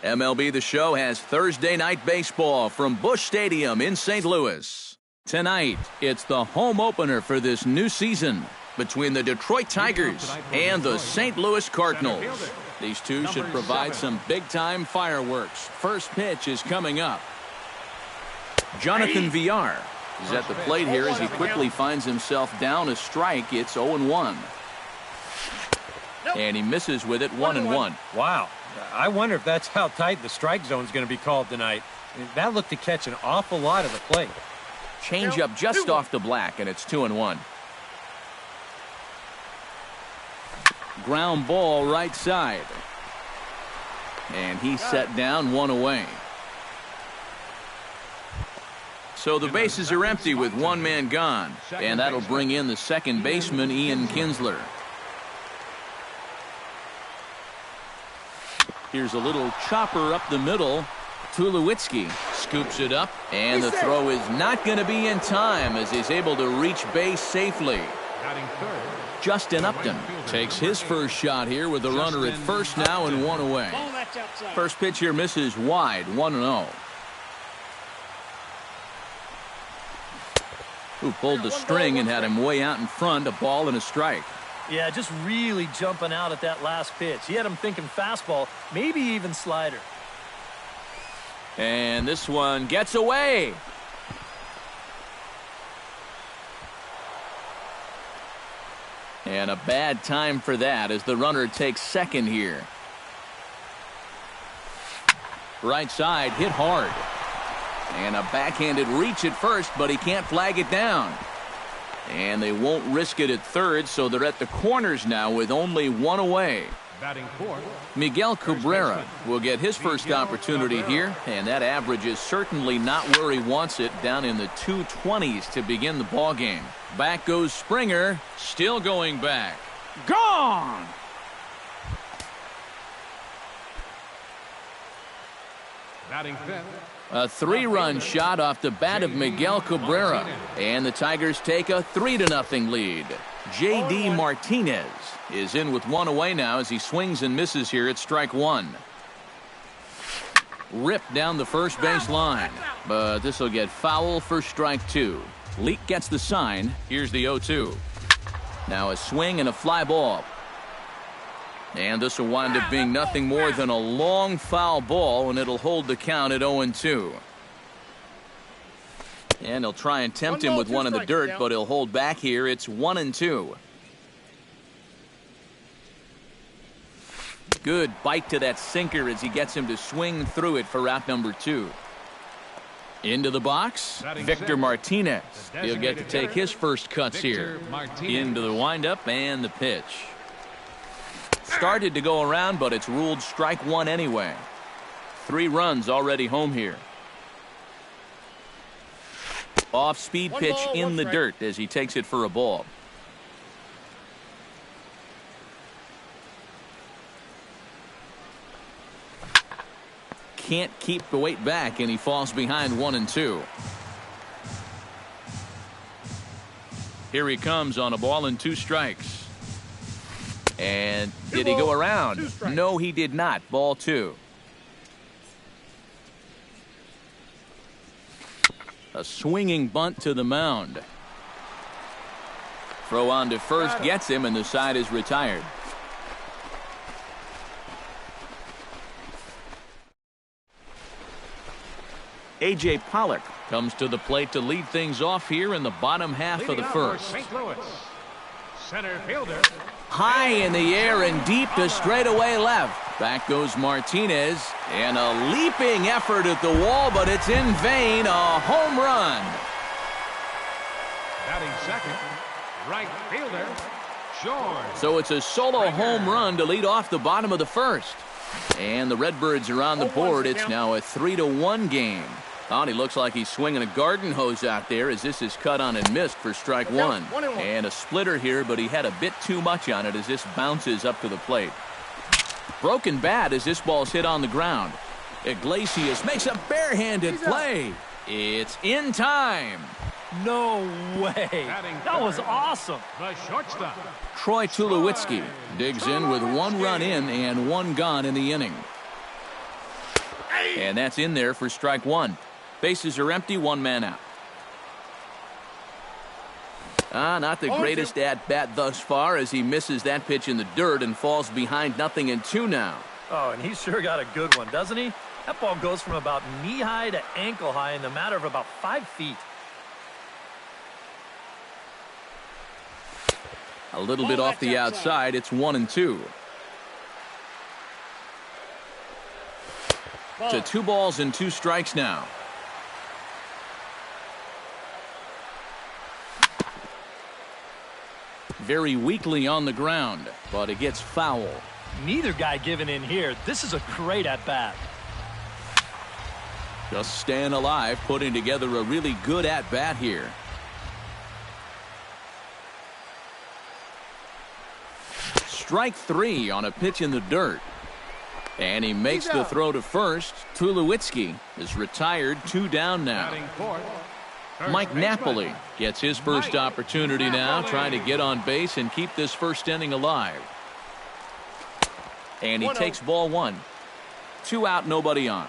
MLB The Show has Thursday night baseball from Busch Stadium in St. Louis. Tonight, it's the home opener for this new season between the Detroit Tigers and the St. Louis Cardinals. These two should provide some big-time fireworks. First pitch is coming up. Jonathan Villar is at the plate here as he quickly finds himself down a strike. It's 0-1. And he misses with it 1-1. Wow. I wonder if that's how tight the strike zone is going to be called tonight. That looked to catch an awful lot of the plate. Change up just off the black, and it's 2-1. Ground ball right side. And he's set down, one away. So the bases are empty with one man gone. And that'll bring in the second baseman, Ian Kinsler. Here's a little chopper up the middle. Tulowitzki scoops it up, and the throw is not going to be in time as he's able to reach base safely. Justin Upton takes his first shot here with a runner at first now and one away. First pitch here misses wide, 1-0. Who pulled the string and had him way out in front, a ball and a strike. Yeah, just really jumping out at that last pitch. He had him thinking fastball, maybe even slider. And this one gets away. And a bad time for that as the runner takes second here. Right side hit hard. And a backhanded reach at first, but he can't flag it down. And they won't risk it at third, so they're at the corners now with only one away. Miguel Cabrera will get his first opportunity here, and that average is certainly not where he wants it, down in the 220s to begin the ball game. Back goes Springer, still going back. Gone! A three-run shot off the bat of Miguel Cabrera, and the Tigers take a 3-0 lead. J.D. Martinez is in with one away now as he swings and misses here at strike one. Ripped down the first base line, but this will get foul for strike two. Leake gets the sign. Here's the 0-2. Now a swing and a fly ball. And this will wind up being nothing more than a long foul ball, and it'll hold the count at 0-2. And he'll try and tempt him with one in the dirt, but he'll hold back here. It's 1-2. Good bite to that sinker as he gets him to swing through it for out number two. Into the box, Victor Martinez. He'll get to take his first cuts here. Into the windup and the pitch. Started to go around, but it's ruled strike one anyway. 3 runs already home here. Off-speed pitch in the dirt as he takes it for a ball. Can't keep the weight back, and he falls behind 1-2. Here he comes on a ball and 2 strikes. And did he go around? No, he did not. Ball 2. A swinging bunt to the mound. Throw on to first gets him, and the side is retired. A.J. Pollock comes to the plate to lead things off here in the bottom half of the first. St. Louis. Center fielder. High in the air and deep to straightaway left. Back goes Martinez, and a leaping effort at the wall, but it's in vain. A home run. Batting second, right fielder, Shore. So it's a solo home run to lead off the bottom of the first. And the Redbirds are on the board. It's now a 3-1 game. Oh, he looks like he's swinging a garden hose out there as this is cut on and missed for strike one. And a splitter here, but he had a bit too much on it as this bounces up to the plate. Broken bat as this ball's hit on the ground. Iglesias makes a barehanded play. It's in time. No way. That was awesome. The shortstop. Troy Tulowitzki digs in with 1 run in and 1 gone in the inning. And that's in there for strike one. Bases are empty, one man out. Not the greatest at-bat thus far as he misses that pitch in the dirt and falls behind 0-2 now. Oh, and he's sure got a good one, doesn't he? That ball goes from about knee-high to ankle-high in the matter of about 5 feet. A little bit off the outside. It's 1-2. To 2 balls and 2 strikes now. Very weakly on the ground, but it gets foul. Neither guy giving in here. This is a great at-bat. Just staying alive, putting together a really good at-bat here. Strike 3 on a pitch in the dirt. And he makes the throw to first. Tulowitzki is retired, 2 down now. Batting fourth, Mike Napoli gets his first opportunity now, trying to get on base and keep this first inning alive. And he takes ball 1. 2 out, nobody on.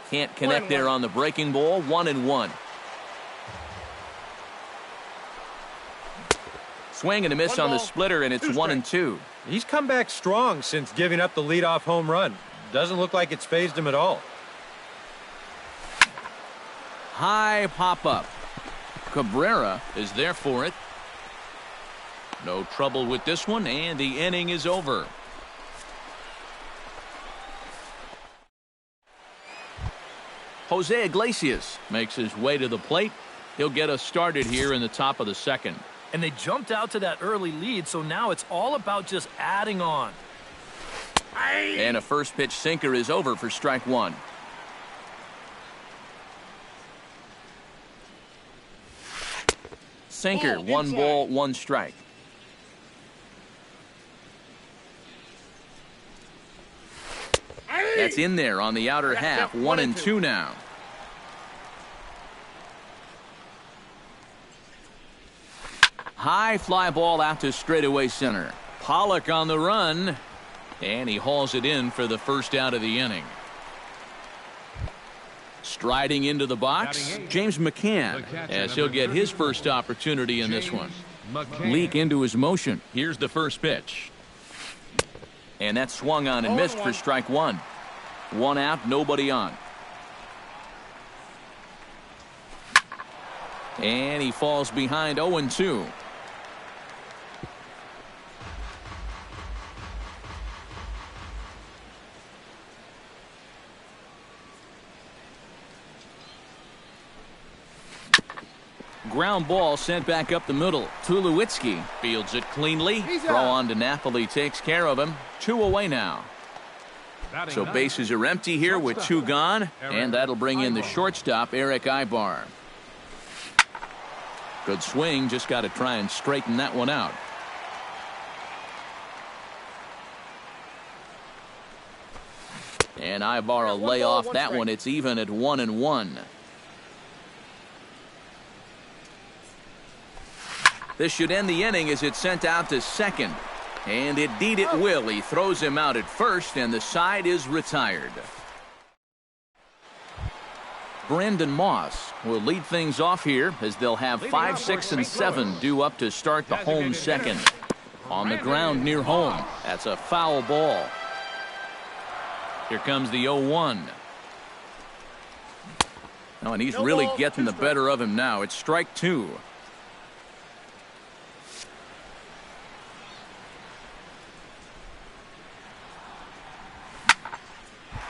Can't connect there on the breaking ball. 1-1. Swing and a miss on the splitter, and it's 1-2. He's come back strong since giving up the leadoff home run. Doesn't look like it's phased him at all. High pop-up. Cabrera is there for it. No trouble with this one, and the inning is over. Jose Iglesias makes his way to the plate. He'll get us started here in the top of the second. And they jumped out to that early lead, so now it's all about just adding on. And a first pitch sinker is over for strike 1. Sinker, 1 ball, 1 strike. That's in there on the outer half. 1-2 now. High fly ball out to straightaway center. Pollock on the run, and he hauls it in for the first out of the inning. Striding into the box, James McCann, as he'll get his first opportunity in this one. Leak into his motion. Here's the first pitch. And that swung on and missed for strike 1. 1 out, nobody on. And he falls behind 0-2. Ground ball sent back up the middle. Tulowitzki fields it cleanly. Throw on to Napoli takes care of him. 2 away now. So bases are empty here with 2 gone, and that'll bring in the shortstop, Eric Ibar. Good swing, just got to try and straighten that one out. And Ibar will lay off that one. It's even at 1-1. This should end the inning as it's sent out to second. And indeed it will. He throws him out at first, and the side is retired. Brandon Moss will lead things off here as they'll have 5, 6, and 7 due up to start the home second. On the ground near home. That's a foul ball. Here comes the 0-1. Oh, and he's really getting the better of him now. It's strike 2.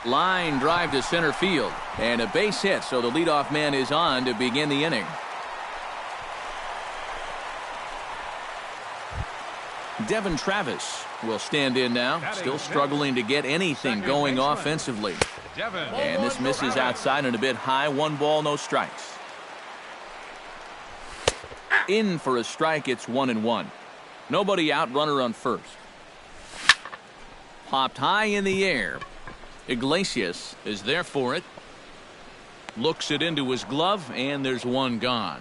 Line drive to center field, and a base hit, so the leadoff man is on to begin the inning. Devin Travis will stand in now, still struggling to get anything going offensively. And this misses outside and a bit high. 1 ball, no strikes. In for a strike. It's 1-1. Nobody out, runner on first. Popped high in the air. Iglesias is there for it. Looks it into his glove, and there's 1 gone.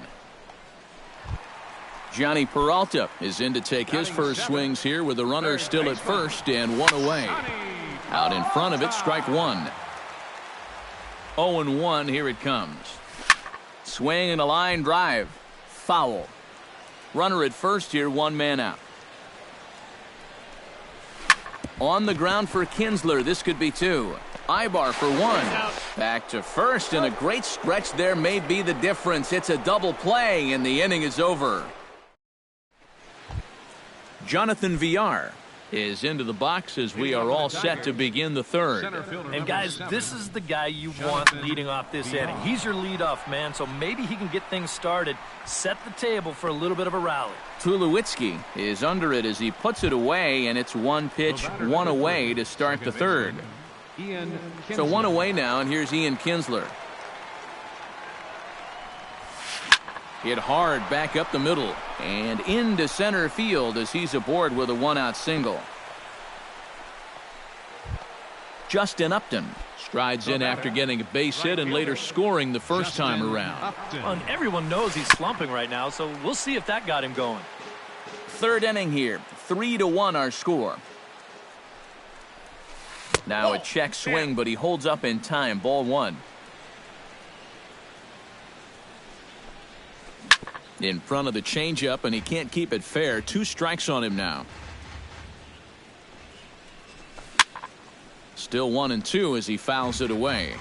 Johnny Peralta is in to take his first swings here with the runner still at first and one away. Out in front of it, strike one. 0-1, here it comes. Swing and a line drive. Foul. Runner at first here, one man out. On the ground for Kinsler, this could be two. Ibar for one. Back to first, and a great stretch there may be the difference. It's a double play, and the inning is over. Jonathan Villar is into the box as we are all set to begin the third. And guys, this is the guy you want leading off this inning. He's your leadoff man, so maybe he can get things started, set the table for a little bit of a rally. Tulowitzki is under it as he puts it away, and it's one pitch, one away to start the third. So one away now, and here's Ian Kinsler. Hit hard back up the middle and into center field as he's aboard with a one-out single. Justin Upton strides in after getting a base hit and later scoring the first time around. And everyone knows he's slumping right now, so we'll see if that got him going. Third inning here, 3-1 our score. Now a check swing, but he holds up in time. Ball one. In front of the changeup, and he can't keep it fair. 2 strikes on him now. Still 1-2 as he fouls it away.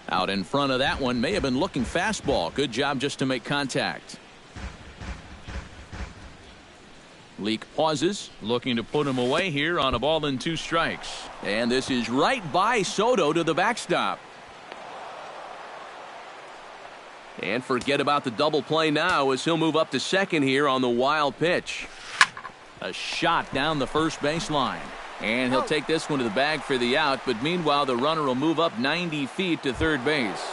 Out in front of that one, may have been looking fastball. Good job just to make contact. Leake pauses, looking to put him away here on a ball and 2 strikes. And this is right by Soto to the backstop. And forget about the double play now as he'll move up to second here on the wild pitch. A shot down the first baseline. And he'll take this one to the bag for the out, but meanwhile the runner will move up 90 feet to third base.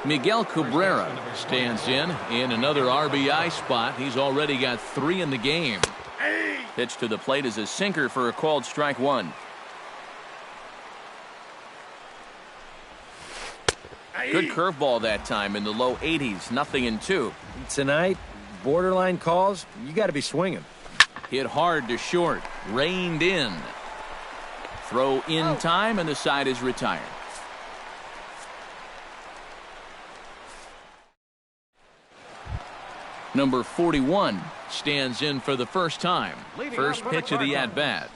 Miguel Cabrera stands in another RBI spot. He's already got 3 in the game. Pitch to the plate is a sinker for a called strike one. Good curveball that time in the low 80s. 0-2. Tonight, borderline calls, you got to be swinging. Hit hard to short. Reined in. Throw in time, and the side is retired. Number 41 stands in for the first time. First pitch of the at-bat.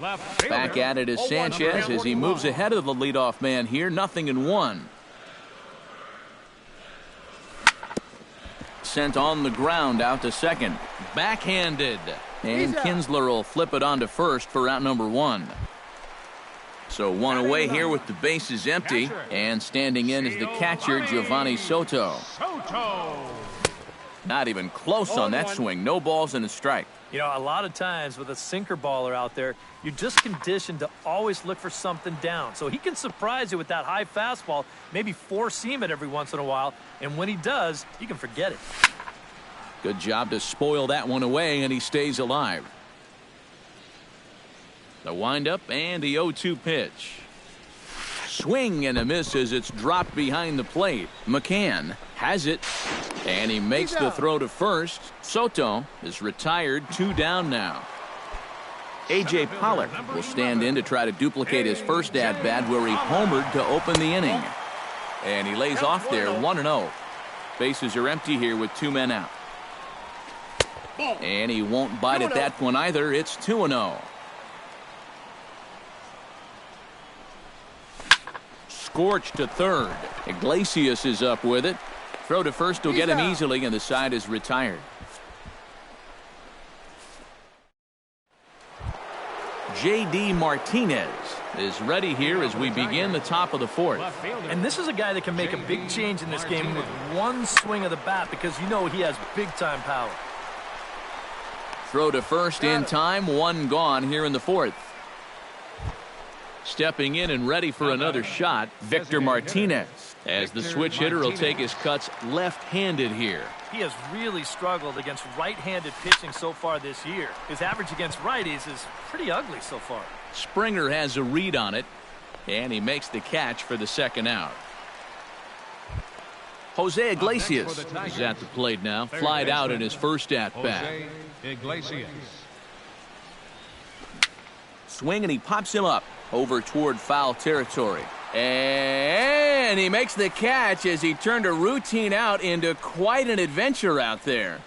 Back at it is Sanchez as he moves ahead of the leadoff man here. 0-1. Sent on the ground out to second. Backhanded. And Kinsler will flip it on to first for out number 1. So one away here with the bases empty. And standing in is the catcher, Giovanni Soto. Not even close on that swing. No balls and a strike. You know, a lot of times with a sinker baller out there, you're just conditioned to always look for something down. So he can surprise you with that high fastball, maybe four-seam it every once in a while, and when he does, you can forget it. Good job to spoil that one away, and he stays alive. The windup and the 0-2 pitch. Swing and a miss as it's dropped behind the plate. McCann has it, and he makes the throw to first. Soto is retired, 2 down now. A.J. Pollock will stand in to try to duplicate his first at-bat where he homered to open the inning. And he lays off there, 1-0. Bases are empty here with 2 men out. And he won't bite at that one either. It's 2-0. Scorch to third. Iglesias is up with it. Throw to first will get him easily, and the side is retired. J.D. Martinez is ready here as we begin the top of the 4th. And this is a guy that can make a big change in this game with one swing of the bat because you know he has big-time power. Throw to first in time. 1 gone here in the 4th. Stepping in and ready for another shot, Victor Martinez. As the switch hitter will take his cuts left-handed here. He has really struggled against right-handed pitching so far this year. His average against righties is pretty ugly so far. Springer has a read on it, and he makes the catch for the second out. Jose Up next Iglesias for the Tigers, is at the plate now. third Flied out in baseman, his first at-bat. Jose Iglesias. Swing, and he pops him up over toward foul territory. And he makes the catch as he turned a routine out into quite an adventure out there.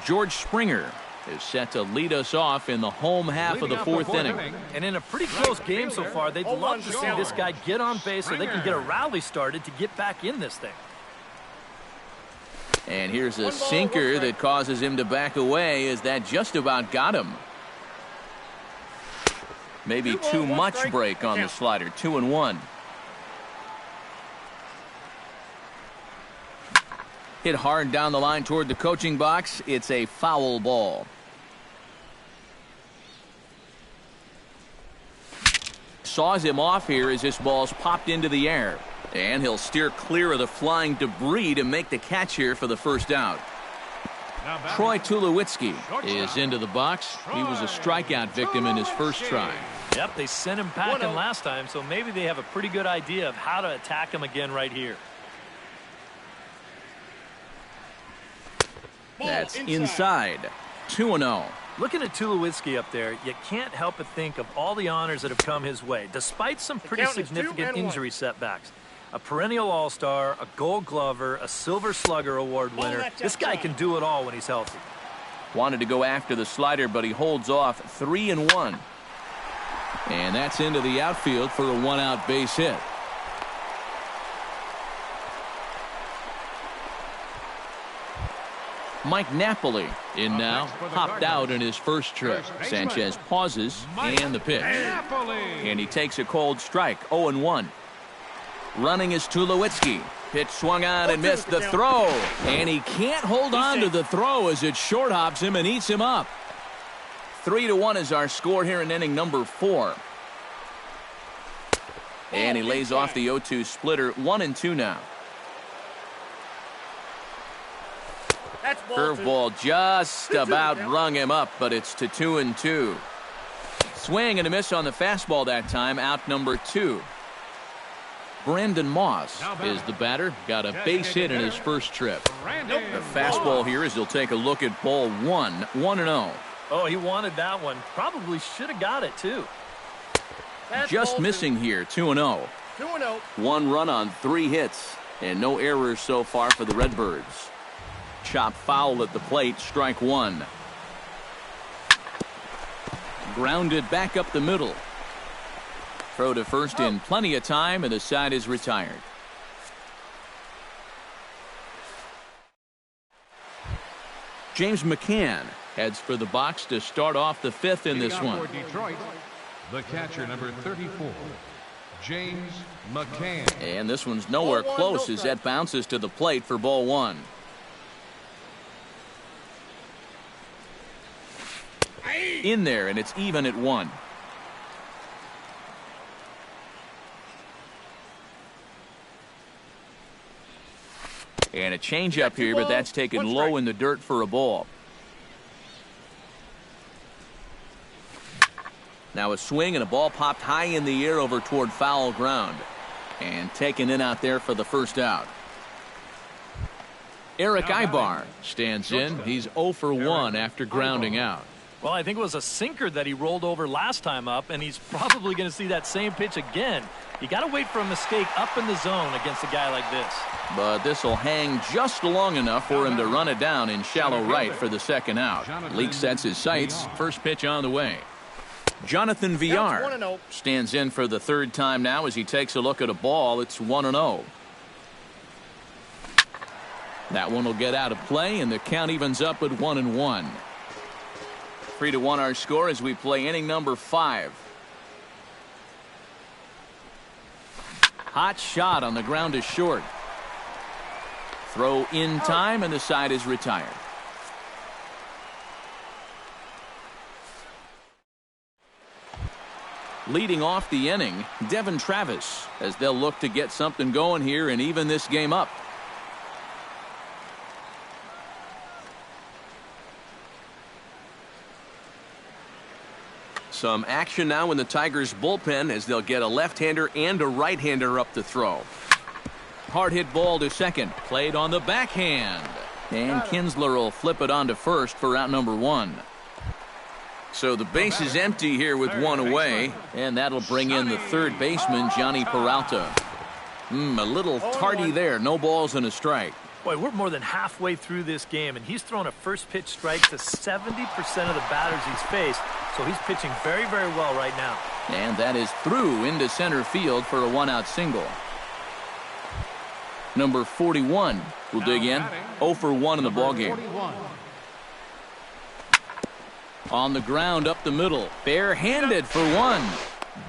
George Springer is set to lead us off in the home half of the fourth inning. And in a pretty close game so far, they'd love to see this guy get on base so they can get a rally started to get back in this thing. And here's a sinker that causes him to back away as that just about got him. Maybe too much break on the slider. 2-1. Hit hard down the line toward the coaching box. It's a foul ball. Saws him off here as this ball's popped into the air. And he'll steer clear of the flying debris to make the catch here for the first out. Troy Tulowitzki is into the box. He was a strikeout victim in his first try. Yep, they sent him packing last time, so maybe they have a pretty good idea of how to attack him again right here. That's inside. 2-0. Looking at Tulowitzki up there, you can't help but think of all the honors that have come his way, despite some pretty significant injury setbacks. A perennial all-star, a gold glover, a silver slugger award winner. This guy can do it all when he's healthy. Wanted to go after the slider, but he holds off. 3-1. And that's into the outfield for a one-out base hit. Mike Napoli in now. Popped out in his first trip. Sanchez pauses, and the pitch. And he takes a cold strike. 0-1. Running is Tulowitzki. Pitch swung on and missed the throw. And he can't hold on to the throw as it short hops him and eats him up. 3-1 is our score here in inning number 4. And he lays off the 0-2 splitter. 1-2 now. Curveball just about rung him up, but it's to 2-2. Swing and a miss on the fastball that time. Out number 2. Brandon Moss is the batter. Got a base hit in his first trip. The fastball here as he'll take a look at ball 1. 1-0. Oh, he wanted that one. Probably should have got it, too. Just missing here. 2-0. 2-0. 1 run on 3 hits. And no errors so far for the Redbirds. Chop foul at the plate. Strike 1. Grounded back up the middle. Throw to first in plenty of time, and the side is retired. James McCann heads for the box to start off the 5th in this one. For Detroit, the catcher number 34, James McCann. And this one's nowhere close as that bounces to the plate for ball 1. In there, and it's even at 1. And a changeup here, but that's taken low in the dirt for a ball. Now a swing and a ball popped high in the air over toward foul ground. And taken in out there for the first out. Eric Ibar stands in. He's 0 for 1 after grounding out. Well, I think it was a sinker that he rolled over last time up, and he's probably going to see that same pitch again. You got to wait for a mistake up in the zone against a guy like this. But this will hang just long enough for him to run it down in shallow right for the second out. Leake sets his sights. First pitch on the way. Jonathan Villar stands in for the 3rd time now as he takes a look at a ball. It's 1-0. That one will get out of play, and the count evens up at 1-1. 3-1 our score as we play inning number 5. Hot shot on the ground is short. Throw in time, and the side is retired. Leading off the inning, Devin Travis, as they'll look to get something going here and even this game up. Some action now in the Tigers bullpen as they'll get a left-hander and a right-hander up to throw. Hard hit ball to second, played on the backhand. And Kinsler will flip it on to first for out number 1. So the base is empty here with 1 away, and that'll bring in the third baseman, Johnny Peralta. A little tardy there, no balls and a strike. Boy, we're more than halfway through this game, and he's thrown a first pitch strike to 70% of the batters he's faced, so he's pitching very, very well right now. And that is through into center field for a 1-out single. Number 41 will dig in. 0 for 1 in the ballgame. On the ground up the middle. Barehanded for 1.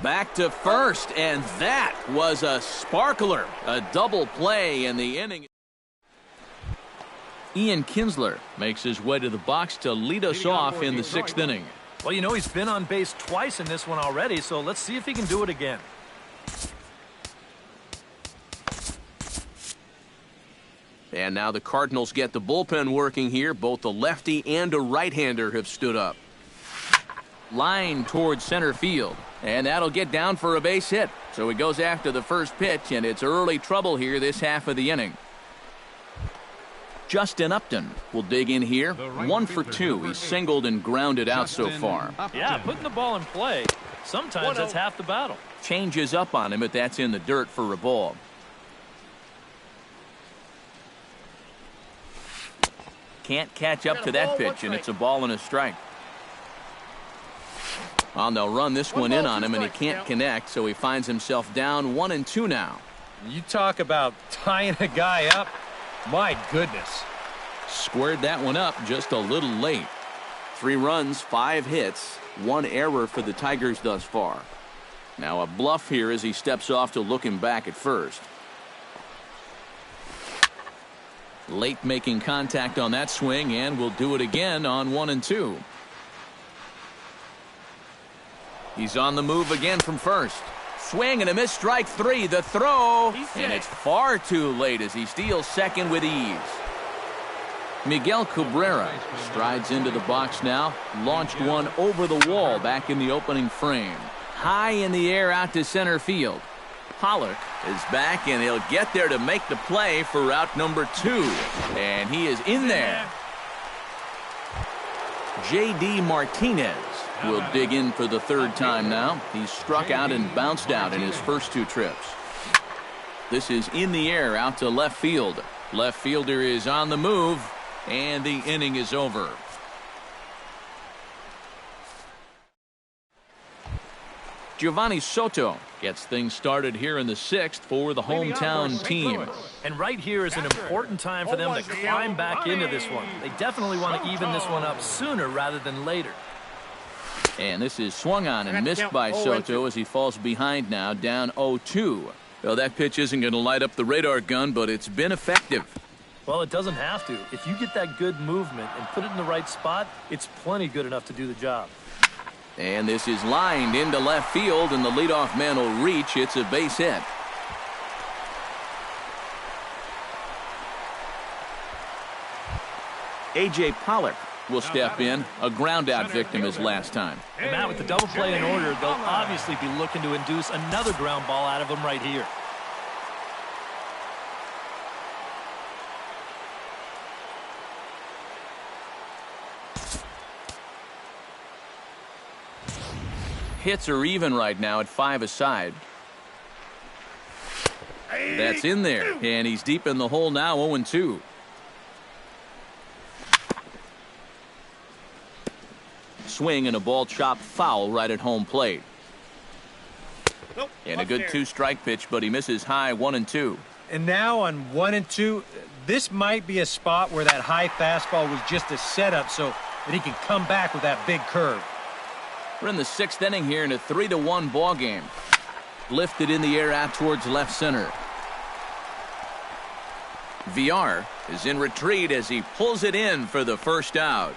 Back to first, and that was a sparkler. A double play in the inning. Ian Kinsler makes his way to the box to lead us off in the 6th inning. Well, you know, he's been on base twice in this one already, so let's see if he can do it again. And now the Cardinals get the bullpen working here. Both the lefty and a right-hander have stood up. Line towards center field, and that'll get down for a base hit. So he goes after the first pitch, and it's early trouble here this half of the inning. Justin Upton will dig in here. 1 for 2. He's singled and grounded out so far. Yeah, putting the ball in play. Sometimes that's half the battle. Changes up on him, but that's in the dirt for a ball. Can't catch up to that pitch, and it's a ball and a strike. Well, they'll run this one in on him, and he can't connect, so he finds himself down 1-2 now. You talk about tying a guy up. My goodness. Squared that one up just a little late. 3 runs, 5 hits, 1 error for the Tigers thus far. Now a bluff here as he steps off to look him back at first. Late making contact on that swing, and will do it again on 1-2. He's on the move again from first. Swing and a miss, strike 3. The throw, and it's far too late as he steals second with ease. Miguel Cabrera strides into the box now. Launched one over the wall back in the opening frame. High in the air out to center field. Pollock is back, and he'll get there to make the play for out number 2. And he is in there. J.D. Martinez will dig in for the 3rd time now. He's struck out and bounced out in his first 2 trips. This is in the air out to left field. Left fielder is on the move, and the inning is over. Giovanni Soto gets things started here in the 6th for the hometown team. And right here is an important time for them to climb back into this one. They definitely want to even this one up sooner rather than later. And this is swung on and missed by Soto as he falls behind now, down 0-2. Well, that pitch isn't going to light up the radar gun, but it's been effective. Well, it doesn't have to. If you get that good movement and put it in the right spot, it's plenty good enough to do the job. And this is lined into left field, and the leadoff man will reach. It's a base hit. A.J. Pollock will step in, a ground-out victim his last time. And Matt, with the double play in order, they'll obviously be looking to induce another ground ball out of him right here. Hits are even right now at 5 aside. That's in there, and he's deep in the hole now, 0-2. Swing and a ball chopped foul right at home plate. And a good 2-strike pitch, but he misses high, 1-2. And now on 1-2, this might be a spot where that high fastball was just a setup so that he can come back with that big curve. We're in the 6th inning here in a 3-1 ball game. Lifted in the air out towards left center. VR is in retreat as he pulls it in for the first out.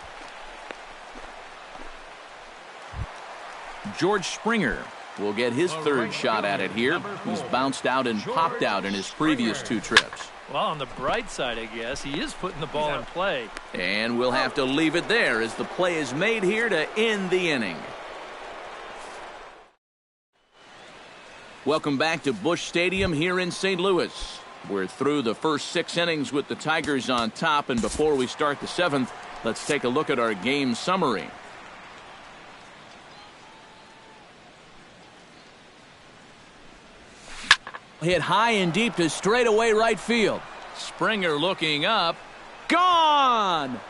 George Springer will get his 3rd shot at it here. He's bounced out and popped out in his previous 2 trips. Well, on the bright side, I guess, he is putting the ball in play. And we'll have to leave it there as the play is made here to end the inning. Welcome back to Busch Stadium here in St. Louis. We're through the first 6 innings with the Tigers on top, and before we start the 7th, let's take a look at our game summary. Hit high and deep to straightaway right field. Springer looking up. Gone!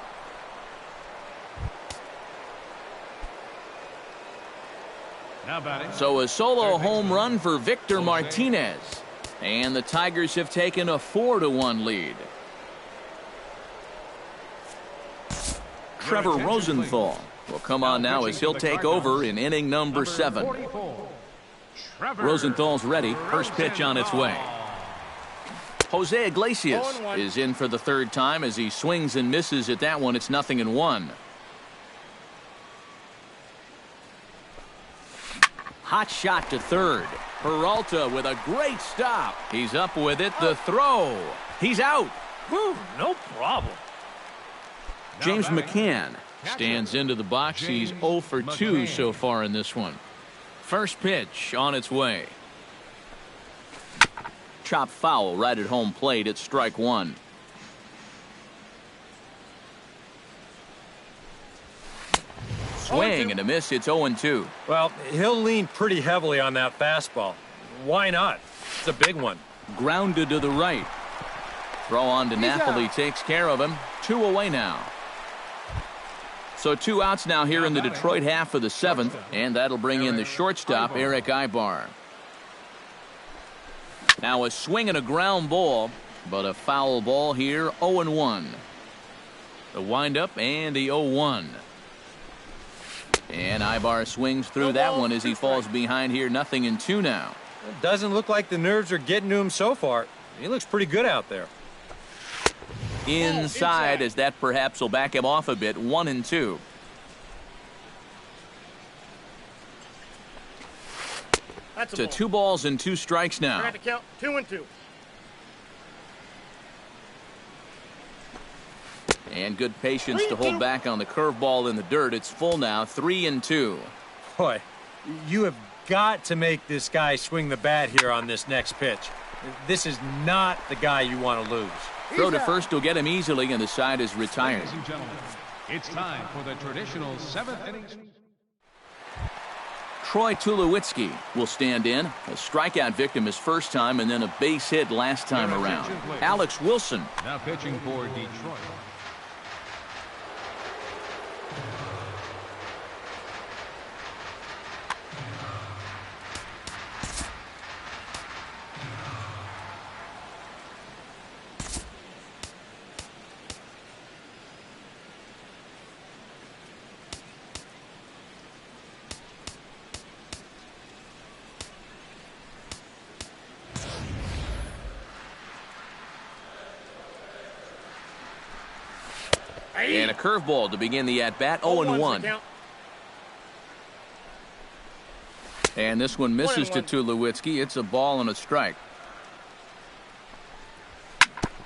Now batting. So a solo home run for Victor Martinez. And the Tigers have taken a 4-1 lead. Trevor Rosenthal will come on now as he'll take over in inning number 7. Rosenthal's ready. First pitch on its way. Jose Iglesias is in for the 3rd time as he swings and misses at that one. It's 0-1. Hot shot to 3rd. Peralta with a great stop. He's up with it. The throw. He's out. Whew, no problem. James McCann stands into the box. He's 0 for 2 so far in this one. First pitch on its way. Chop foul right at home plate. It's strike 1. Swing and a miss. It's 0-2. Well, he'll lean pretty heavily on that fastball. Why not? It's a big one. Grounded to the right. Throw on to Napoli takes care of him. 2 away now. So 2 outs now here in the Detroit half of the 7th, and that'll bring in the shortstop, Eric Ibar. Now a swing and a ground ball, but a foul ball here. 0-1. The windup and the 0-1. And Ibar swings through that one as he falls behind here. 0-2 now. It doesn't look like the nerves are getting to him so far. He looks pretty good out there. Inside, as that perhaps will back him off a bit. 1-2. To 2 balls and 2 strikes now. We're to count 2-2. And good patience to hold back on the curveball in the dirt. It's full now. 3-2. Boy, you have got to make this guy swing the bat here on this next pitch. This is not the guy you want to lose. Throw to first will get him easily, and the side is retired. Ladies and gentlemen, it's time for the traditional 7th inning. Troy Tulowitzki will stand in. A strikeout victim his first time, and then a base hit last time around. Alex Wilson. Now pitching for Detroit. And a curveball to begin the at-bat. 0-1. And this one misses to Tulowitzki. It's a ball and a strike.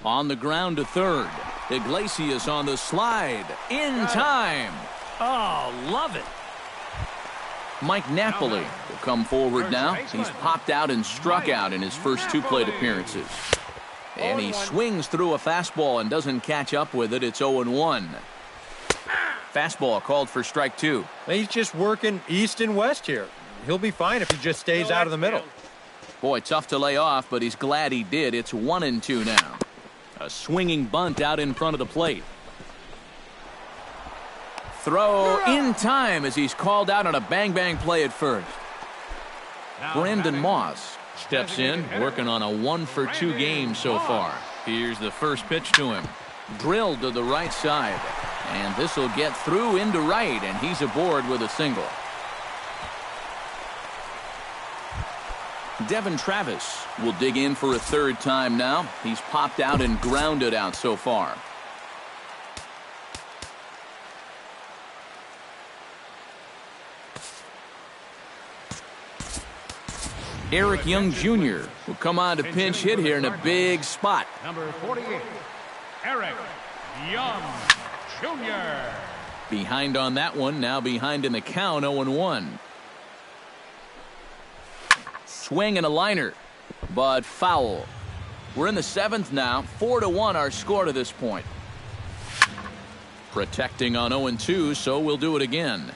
On the ground to 3rd. Iglesias on the slide. In time. Oh, love it. Mike Napoli will come forward now. He's popped out and struck out in his first 2 plate appearances. And he swings through a fastball and doesn't catch up with it. It's 0-1. Fastball called for strike 2. He's just working east and west here. He'll be fine if he just stays out of the middle. Boy, tough to lay off, but he's glad he did. It's 1-2 now. A swinging bunt out in front of the plate. Throw in time as he's called out on a bang-bang play at first. Brendan Moss steps in, working on a 1-for-2 game so far. Here's the first pitch to him. Drilled to the right side. And this will get through into right, and he's aboard with a single. Devin Travis will dig in for a 3rd time now. He's popped out and grounded out so far. Eric Young Jr. will come on to pinch hit here in a big spot. Number 48, Eric Young Jr. Behind on that one, now behind in the count. 0-1. swing and a liner, but foul. We're in the 7th now. 4-1 our score to this point. Protecting on 0-2, so we'll do it again.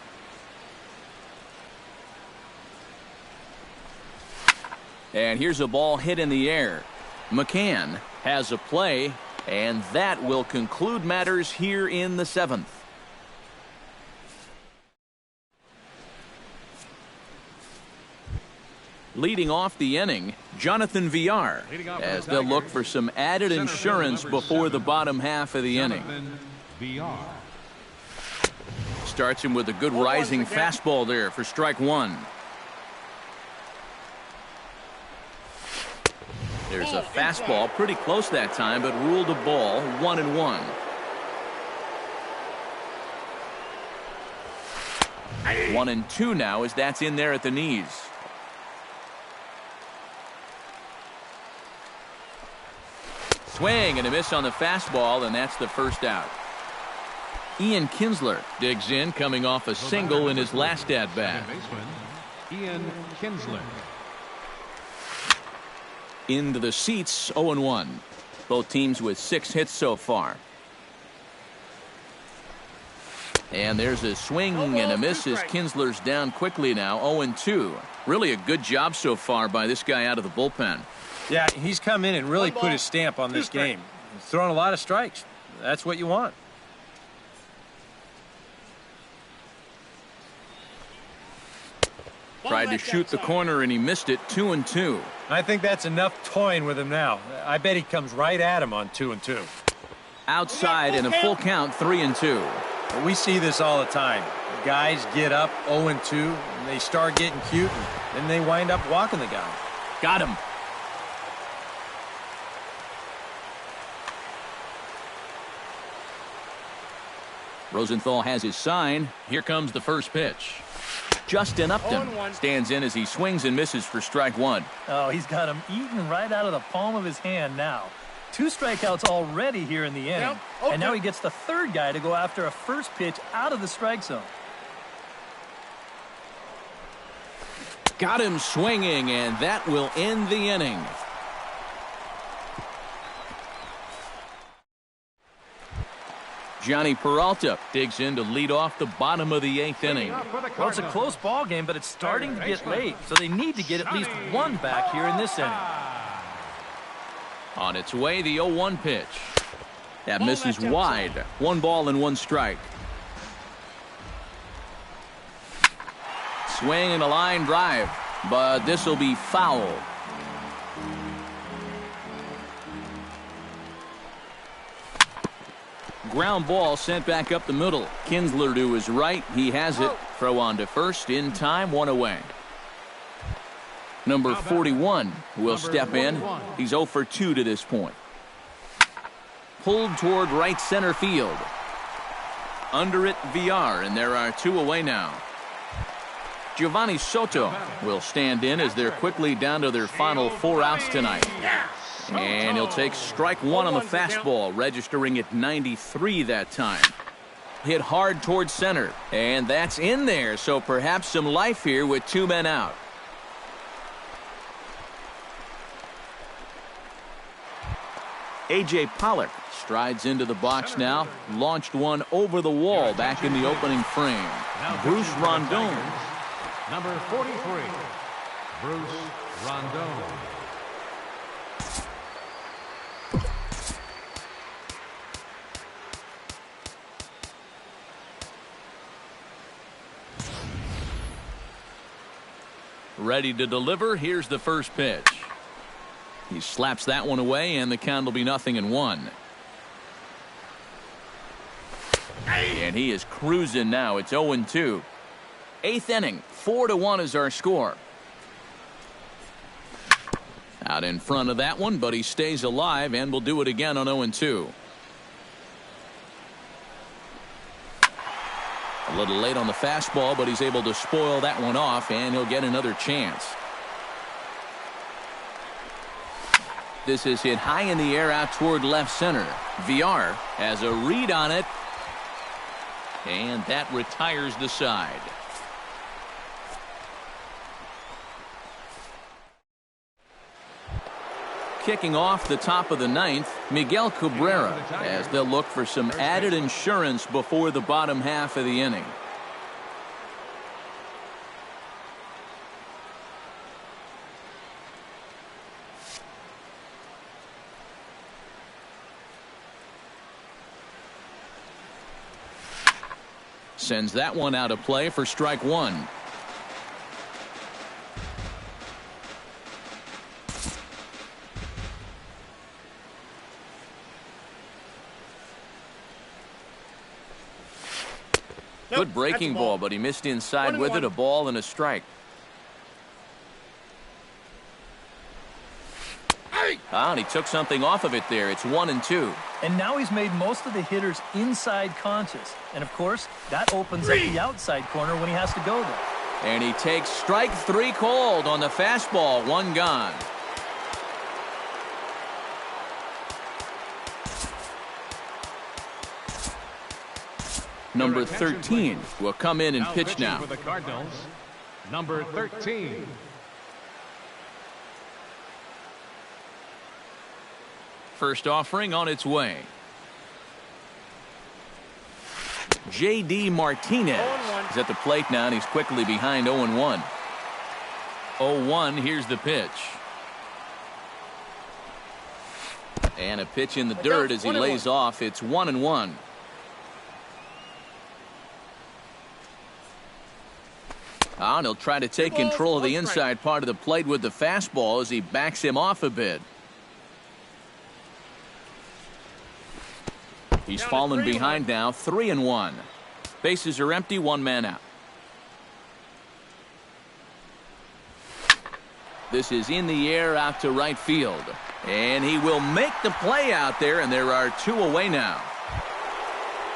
And here's a ball hit in the air. McCann has a play, and that will conclude matters here in the 7th. Leading off the inning, Jonathan Villar, as they'll look for some added insurance before the bottom half of the inning. Starts him with a good rising fastball there for strike one. There's a fastball pretty close that time, but ruled a ball, 1-1. One and two now as that's in there at the knees. Swing and a miss on the fastball, and that's the first out. Ian Kinsler digs in, coming off a single in his last at-bat. Ian Kinsler. Into the seats, 0-1. Both teams with 6 hits so far. And there's a swing and a miss as Kinsler's down quickly now, 0-2. Really a good job so far by this guy out of the bullpen. Yeah, he's come in and really put his stamp on this game. He's throwing a lot of strikes. That's what you want. Tried to shoot the corner and he missed it, 2-2. I think that's enough toying with him now. I bet he comes right at him on 2-2. Outside and a full count, 3-2. We see this all the time. Guys get up 0-2 and they start getting cute, and then they wind up walking the guy. Got him. Rosenthal has his sign. Here comes the first pitch. Justin Upton stands in as he swings and misses for strike one. Oh, he's got him eaten right out of the palm of his hand now. 2 strikeouts already here in the inning. And now he gets the third guy to go after a first pitch out of the strike zone. Got him swinging, and that will end the inning. Johnny Peralta digs in to lead off the bottom of the 8th inning. Well, it's a close ball game, but it's starting to get late, so they need to get at least one back here in this inning. On its way, the 0-1 pitch. That misses wide. 1 ball and 1 strike. Swing and a line drive, but this will be foul. Ground ball sent back up the middle. Kinsler to his right. He has it. Throw on to first in time. 1 away. Number 41 will step in. He's 0 for 2 to this point. Pulled toward right center field. Under it, Villar, and there are 2 away now. Giovanni Soto will stand in as they're quickly down to their final 4 outs tonight. And he'll take strike one on the fastball, registering at 93 that time. Hit hard towards center, and that's in there, so perhaps some life here with 2 men out. A.J. Pollock strides into the box now, launched one over the wall back in the opening frame. Bruce Rondon. Number 43, Bruce Rondon. Ready to deliver. Here's the first pitch. He slaps that one away, and the count will be 0-1. And he is cruising now. It's 0-2. 8th inning, 4-1 is our score. Out in front of that one, but he stays alive, and will do it again on 0-2. A little late on the fastball, but he's able to spoil that one off, and he'll get another chance. This is hit high in the air out toward left center. Villar has a read on it, and that retires the side. kicking off the top of the ninth, Miguel Cabrera, as they'll look for some added insurance before the bottom half of the inning. Sends that one out of play for strike one. Good breaking ball, but he missed inside with it. A ball and a strike. And he took something off of it there. It's 1-2. And now he's made most of the hitters inside conscious. And, of course, that opens up the outside corner when he has to go there. And he takes strike three called on the fastball. One gone. Number 13 will come in and pitch now. For the Cardinals, number 13. First offering on its way. J.D. Martinez is at the plate now, and he's quickly behind 0-1. 0-1, here's the pitch. And a pitch in the dirt as he lays off. It's 1-1. And he'll try to take control of the inside part of the plate with the fastball as he backs him off a bit. He's fallen behind now, 3-1. Bases are empty, one man out. This is in the air out to right field. And he will make the play out there, and there are two away now.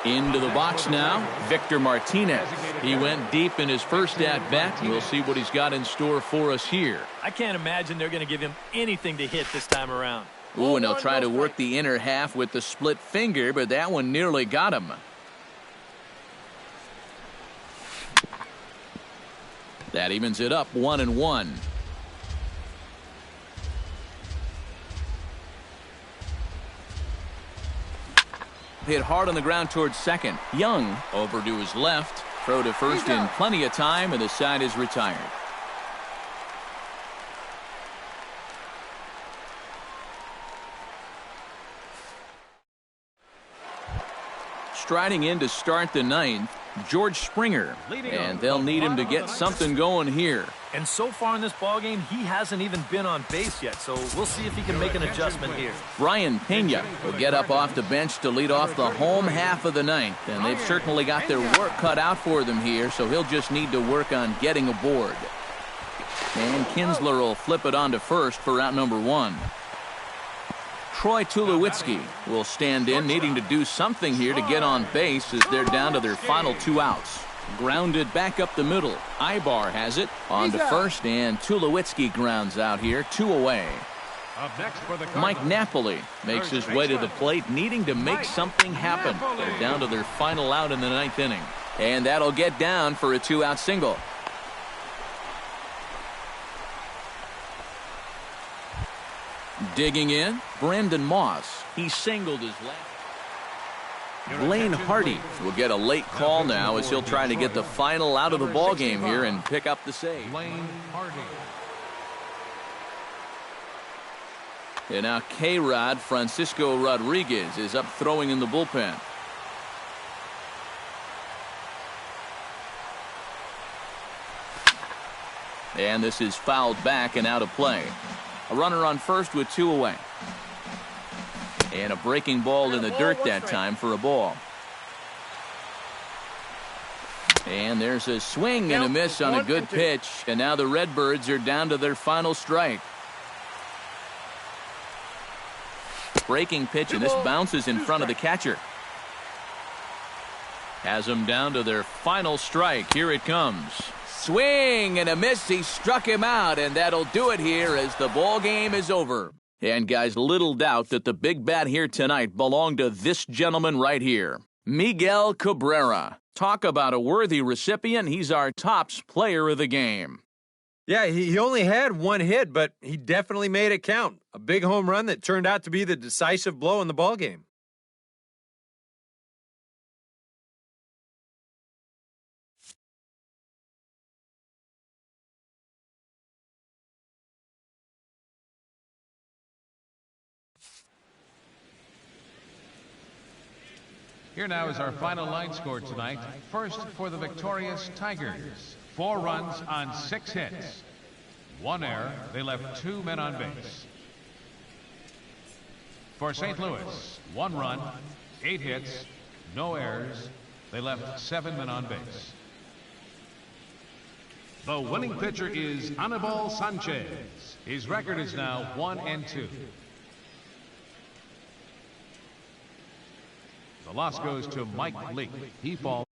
Into the box now, Victor Martinez. He went deep in his first at-bat. We'll see what he's got in store for us here. I can't imagine they're going to give him anything to hit this time around. Ooh, and he'll try to work the inner half with the split finger, but that one nearly got him. That evens it up, 1-1. Hit hard on the ground towards second. Young over to his left. Throw to first in plenty of time, and the side is retired. Striding in to start the ninth, George Springer, and they'll need him to get something going here. And so far in this ballgame, he hasn't even been on base yet, so we'll see if he can make an adjustment here. Brian Pena will get up off the bench to lead off the home half of the ninth, and they've certainly got their work cut out for them here, so he'll just need to work on getting aboard. And Kinsler will flip it on to first for out number one. Troy Tulowitzki will stand in, needing to do something here to get on base as they're down to their final two outs. Grounded back up the middle. Ibar has it on to first, and Tulowitzki grounds out here, two away. Mike Napoli makes his way to the plate, needing to make something happen. They're down to their final out in the ninth inning. And that'll get down for a two-out single. Digging in, Brandon Moss. He singled his left. Blaine Hardy will get a late call now as he'll try to get the final out of the ball game here and pick up the save. Blaine Hardy. And now K-Rod Francisco Rodriguez is up throwing in the bullpen. And this is fouled back and out of play. A runner on first with two away. And a breaking ball in the dirt that time for a ball. And there's a swing and a miss on a good pitch. And now the Redbirds are down to their final strike. Breaking pitch, and this bounces in front of the catcher. Has them down to their final strike. Here it comes. Swing and a miss. He struck him out, and that'll do it here as the ball game is over. And guys, little doubt that the big bat here tonight belonged to this gentleman right here, Miguel Cabrera. Talk about a worthy recipient. He's our tops player of the game. Yeah, he only had one hit, but he definitely made it count. A big home run that turned out to be the decisive blow in the ballgame. Here now is our final line score tonight. First for the victorious Tigers. 4 runs on 6 hits. 1 error. They left 2 men on base. For St. Louis, 1 run, 8 hits, no errors. They left 7 men on base. The winning pitcher is Anibal Sanchez. His record is now 1-2. The loss goes to Mike Leake. He falls.